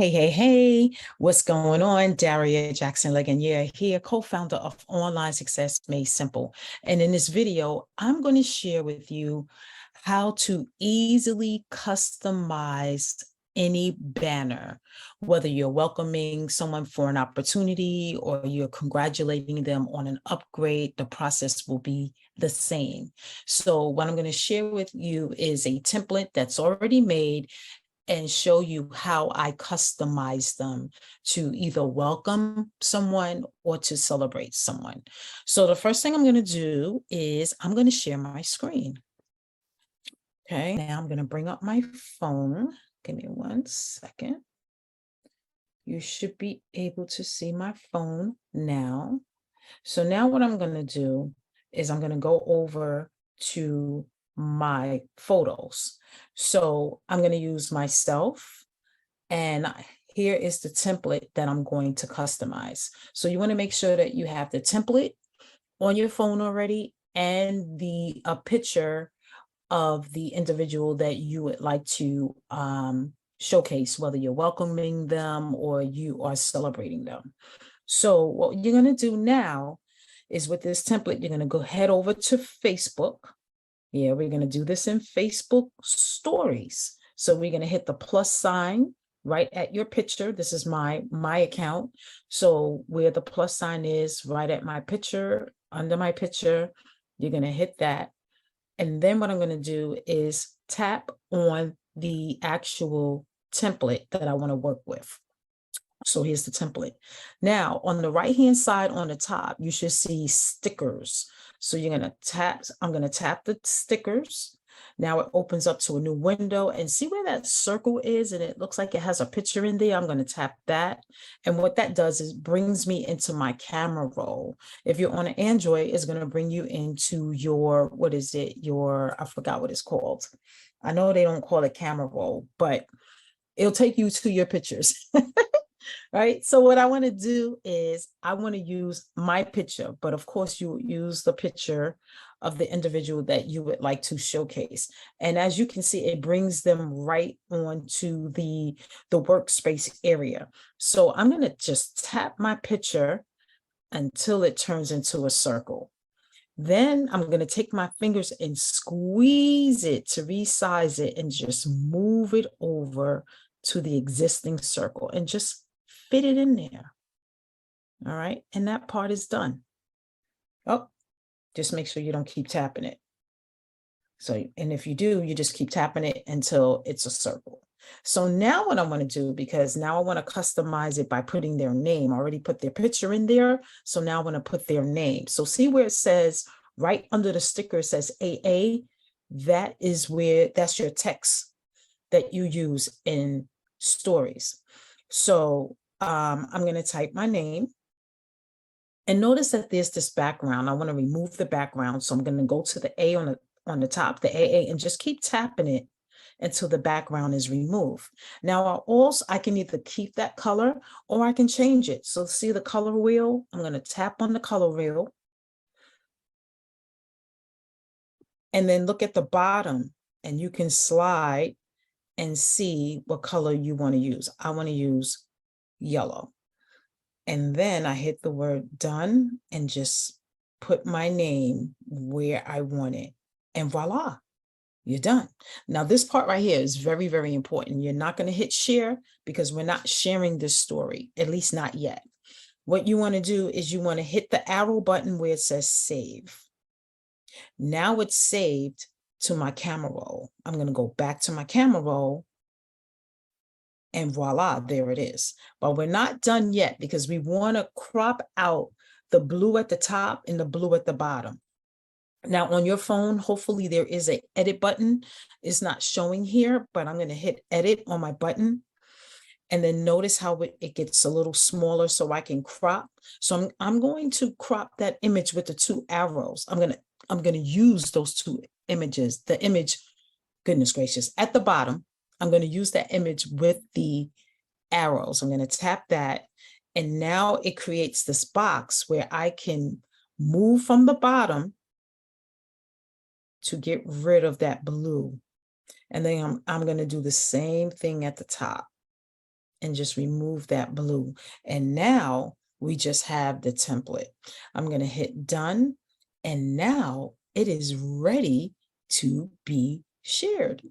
Hey, what's going on? Daria Jackson-Legan here, co-founder of Online Success Made Simple. And in this video, I'm going to share with you how to easily customize any banner, whether you're welcoming someone for an opportunity or you're congratulating them on an upgrade, the process will be the same. So what I'm going to share with you is a template that's already made and show you how I customize them to either welcome someone or to celebrate someone. So the first thing I'm going to do is I'm going to share my screen. Okay, now I'm going to bring up my phone. Give me 1 second. You should be able to see my phone now. So now what I'm going to do is I'm going to go over to my photos. So I'm going to use myself, and here is the template that I'm going to customize. So you want to make sure that you have the template on your phone already and a picture of the individual that you would like to showcase, whether you're welcoming them or you are celebrating them. So what you're going to do now is with this template, you're going to go head over to Facebook. Yeah, we're going to do this in Facebook stories. So we're going to hit the plus sign right at your picture. This is my account. So where the plus sign is right at my picture, under my picture, you're going to hit that. And then what I'm going to do is tap on the actual template that I want to work with. So here's the template. Now, on the right-hand side on the top, you should see stickers. So you're going to tap, I'm going to tap the stickers. Now it opens up to a new window, and see where that circle is, and it looks like it has a picture in there. I'm going to tap that. And what that does is brings me into my camera roll. If you're on an Android, it's going to bring you into your, I forgot what it's called. I know they don't call it camera roll, but it'll take you to your pictures. Right. So what I want to do is I want to use my picture, but of course you use the picture of the individual that you would like to showcase. And as you can see, it brings them right onto the workspace area. So I'm going to just tap my picture until it turns into a circle. Then I'm going to take my fingers and squeeze it to resize it and just move it over to the existing circle and just fit it in there. All right. And that part is done. Oh, just make sure you don't keep tapping it. So, and if you do, you just keep tapping it until it's a circle. So now what I want to do, because now I want to customize it by putting their name. I already put their picture in there. So now I want to put their name. So see where it says right under the sticker, it says AA. That's your text that you use in stories. So I'm going to type my name, and notice that there's this background. I want to remove the background. So I'm going to go to the A on the top, the AA, and just keep tapping it until the background is removed. Now I can either keep that color or I can change it. So see the color wheel? I'm going to tap on the color wheel. And then look at the bottom, and you can slide and see what color you want to use. I want to use yellow. And then I hit the word done and just put my name where I want it. And voila, you're done. Now this part right here is very, very important. You're not going to hit share because we're not sharing this story, at least not yet. What you want to do is you want to hit the arrow button where it says save. Now it's saved to my camera roll. I'm going to go back to my camera roll. And voila, there it is. But we're not done yet because we want to crop out the blue at the top and the blue at the bottom. Now on your phone, hopefully there is an edit button. It's not showing here, but I'm going to hit edit on my button. And then notice how it gets a little smaller so I can crop. So I'm going to crop that image with the 2 arrows. I'm going to use those 2 images, the image, goodness gracious, at the bottom. I'm going to use that image with the arrows. I'm going to tap that. And now it creates this box where I can move from the bottom to get rid of that blue. And then I'm going to do the same thing at the top. and just remove that blue. And now we just have the template. I'm going to hit done. And now it is ready to be shared.